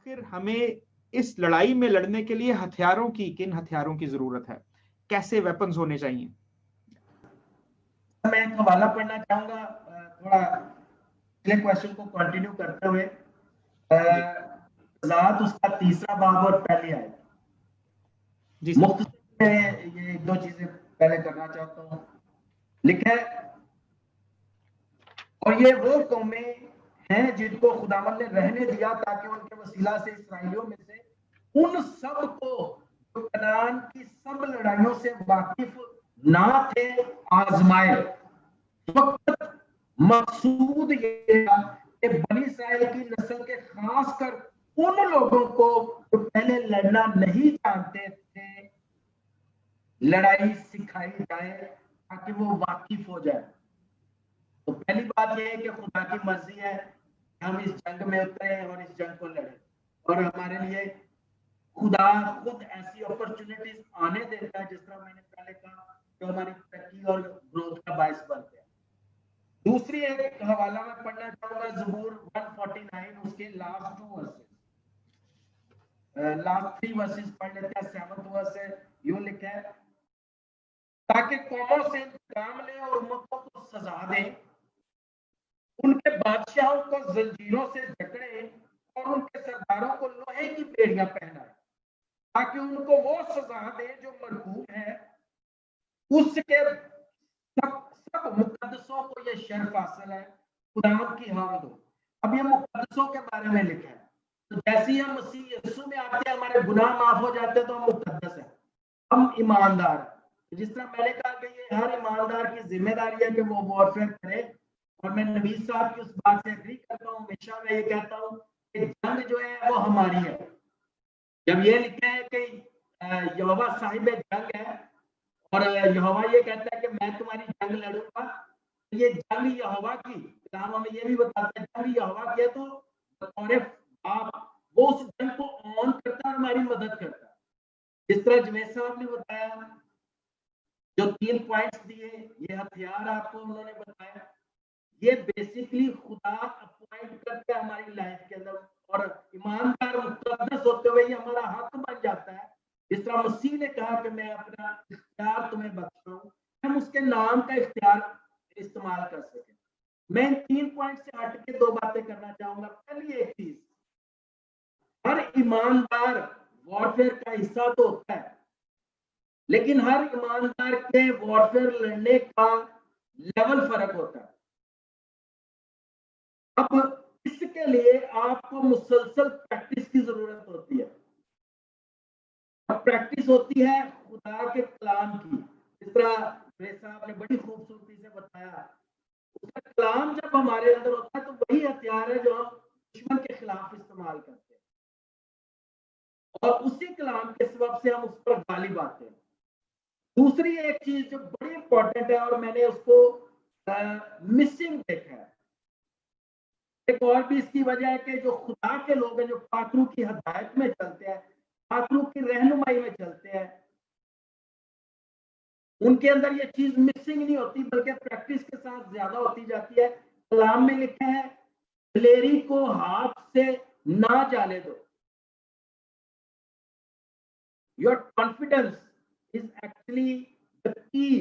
आखिर हमें इस लड़ाई में लड़ने के लिए किन हथियारों की जरूरत है, कैसे वेपन्स होने चाहिए? मैं एक हवाला पढ़ना चाहूंगा, थोड़ा पिछले क्वेश्चन को कंटिन्यू करते हुए। ज़ात उसका 3रा बाब और पहली आयत। जी मुख्तसर में ये एक दो चीजें पहले करना चाहता हूँ। लिखा है, और ये वो कौमें हैं जिनको खुदावंद ने रहने दिया ताकि उनके वसीला से इसराइलियों में से उन सब को जो कनान की सब लड़ाइयों से वाकिफ ना थे आजमाए। वक्त मकसूद ये था कि बनी इस्राइल की नस्ल के खासकर उन लोगों को जो पहले लड़ना नहीं जानते थे, लड़ाई सिखाई जाए ताकि वो वाकिफ हो जाए। तो पहली बात यह है कि खुदा की मर्जी है कि हम इस जंग में उतरे और इस जंग को लड़े, और हमारे लिए खुदा खुद ऐसी अपॉर्चुनिटीज आने देता है, जिस तरह मैंने पहले कहा, जो हमारी तरक्की और ग्रोथ का बायस बनते हैं। दूसरी एक हवाला में पढ़ना चाहूंगा, ज़बूर 149, उसके लास्ट 2 वर्सेस, लास्ट 3 वर्सेस पढ़ लेते हैं। 7th वर्स है, यूं लिखा है, ताकि कौमों से इंतकाम ले और उम्मतों को सजा दे, उनके बादशाहों को जंजीरों से जकड़े और उनके सरदारों को लोहे की बेड़ियां पहनाए, ताकि उनको वो सजा दे जो मरहूम है, उसके सब मुकद्दसों को ये शर्फ हासिल है, खुदावंद की हामद हो। अब ये मुकद्दसों के बारे में लिखा है, तो जैसे ही हम मसीह यीशु में आते हैं, हमारे गुनाह माफ हो जाते हैं, तो हम मुकद्दस है, हम ईमानदार। जिस तरह मैंने कहा कि ये हर ईमानदार की जिम्मेदारी है कि वो वॉरफेयर करे, और मैं नबी साहब की उस बात से एग्री करता हूँ। हमेशा मैं ये कहता हूँ कि जंग जो है वो हमारी है। जब ये लिखा है कि यहोवा साहिब जंग है, और यहोवा ये कहता है कि मैं तुम्हारी जंग लड़ूंगा, तो ये जंग यहोवा की, कलाम हमें ये भी बताता है जंग यहोवा की है, तो बतौर बाप वो उस जंग को ऑन करता है और हमारी मदद करता है। जिस तरह जवेद साहब ने बताया, जो 3 पॉइंट्स दिए, ये हथियार आपको उन्होंने बताया, ये बेसिकली खुदा अपॉइंट करते हैं हमारी लाइफ के अंदर, और ईमानदार मुकद्दस होते हुए ये हमारा हक बन जाता है। जिस तरह मसीह ने कहा कि मैं अपना इख्तियार तुम्हें बख्शता हूं, हम उसके नाम का इख्तियार इस्तेमाल कर सके। मैं इन 3 पॉइंट से हट के 2 बातें करना चाहूंगा। पहली एक चीज, हर ईमानदार वॉरफेयर का हिस्सा तो होता है, लेकिन हर ईमानदार के वॉरफेयर लड़ने का लेवल फर्क होता है। अब इसके लिए आपको मुसलसल प्रैक्टिस की जरूरत होती है। अब प्रैक्टिस होती है खुदा के कलाम की, जिस तरह मेरे साहब ने बड़ी खूबसूरती से बताया, उसका कलाम जब हमारे अंदर होता है तो वही हथियार है जो हम दुश्मन के खिलाफ इस्तेमाल करते हैं, और उसी कलाम के सबब से हम उस पर गालिब आते हैं। दूसरी एक चीज जो बड़ी इंपॉर्टेंट है, और मैंने उसको मिसिंग देखा है, एक और भी इसकी वजह है कि जो खुदा के लोग हैं, जो पाकरू की हदायत में चलते हैं, पाकरू की रहनुमाई में चलते हैं, उनके अंदर ये चीज मिसिंग नहीं होती, बल्कि प्रैक्टिस के साथ ज्यादा होती जाती है। कलाम में लिखा है, दिलेरी को हाथ से ना जाने दो। Your confidence is actually the key.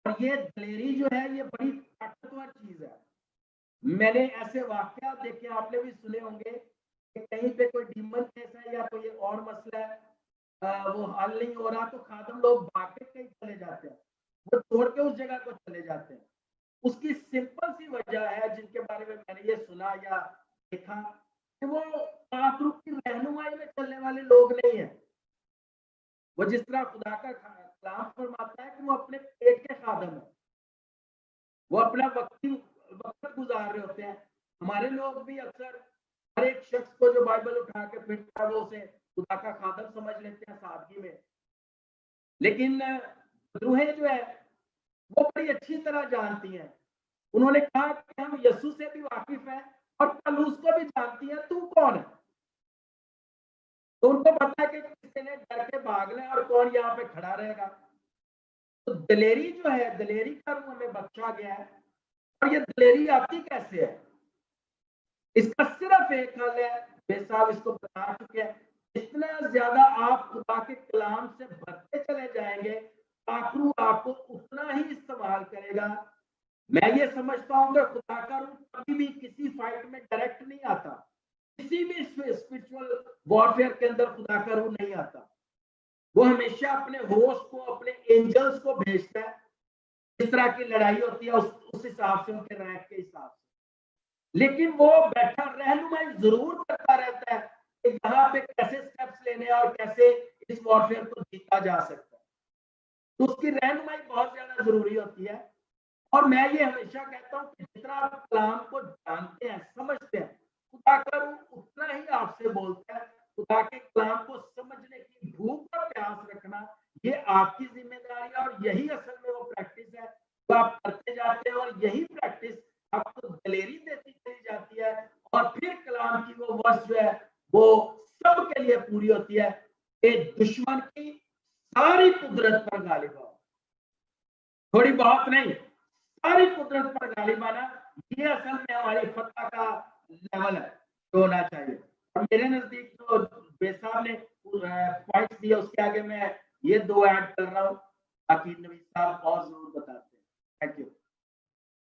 और ये दिलेरी जो है, ये बड़ी ताकतवर चीज है। मैंने ऐसे वाकया देखे, आपने भी सुने होंगे कि कहीं पे कोई डीमन केस है या कोई और मसला है, वो हल नहीं हो रहा, तो खादम लोग भाग के कहीं चले जाते हैं, वो छोड़ के उस जगह को चले जाते हैं। उसकी सिंपल सी वजह है, जिनके बारे में मैंने ये सुना या देखा, कि वो पाकरू की रहनुमाई में चलने वाले लोग नहीं है। वो जिस तरह खुदा का कलाम फरमाता है कि वो अपने पेट के खादम है, वो अपना वक्त गुजार रहे होते हैं। हमारे लोग भी अक्सर हर एक शख्स को जो बाइबल उठा के फिरता है, वो उसे खुदा का खादम समझ लेते हैं सादगी में। लेकिन रूहें जो है, वो बड़ी अच्छी तरह जानती हैं। उन्होंने कहा कि हम यीशु से भी वाकिफ हैं और पौलुस को भी जानती हैं, तू कौन है? तो उनको पता है कि किसी ने डर के भागना है और कौन यहाँ पे खड़ा रहेगा। तो दिलेरी जो है, दिलेरी का रूह हमें बख्शा गया है। और ये दिलेरी आती कैसे है? इसका सिर्फ एक हल है, वे साहब इसको बता चुके हैं। जितना ज्यादा आप खुदा के कलाम से भरते चले जाएंगे, आखिर आपको उतना ही इस्तेमाल करेगा। मैं ये समझता हूँ कि खुदा का रूह कभी भी किसी फाइट में डायरेक्ट नहीं आता, किसी भी स्पिरिचुअल वॉरफेयर के अंदर खुदा का रूह नहीं आता। वो हमेशा अपने होस्ट को, अपने एंजल्स को भेजता है। जिस तरह की लड़ाई होती है उस हिसाब से, उनके रैंक के हिसाब से, लेकिन वो बैठा रहनुमाई जरूर करता रहता है कि यहाँ पे कैसे स्टेप्स लेने हैं और कैसे इस वॉरफेयर को जीता जा सकता है। तो उसकी रहनुमाई बहुत ज्यादा जरूरी होती है। और मैं ये हमेशा कहता हूँ कि जितना आप कलाम को जानते हैं, समझते हैं, खुदा का रूह उतना ही आपसे बोलता है। खुदा के कलाम को समझने की भूख और प्यास रखना, ये आपकी जिम्मेदारी है। और यही असल में वो प्रैक्टिस है जो आप करते जाते हैं, और यही प्रैक्टिस आपको दलेरी देती चली जाती है। और फिर कलाम की वो वर्ष जो है वो सबके लिए पूरी होती है कि दुश्मन की सारी कुदरत पर गालिब हो, थोड़ी बहुत नहीं, सारी कुदरत पर गालिब आना, ये असल में हमारी फतह का लेवल है जो होना चाहिए। और मेरे नजदीक जो बेसाब ने पॉइंट्स दिए, उसके आगे मैं ये दो ऐड कर रहा हूँ, ताकि नबी साहब और जरूर बताते हैं। Thank you.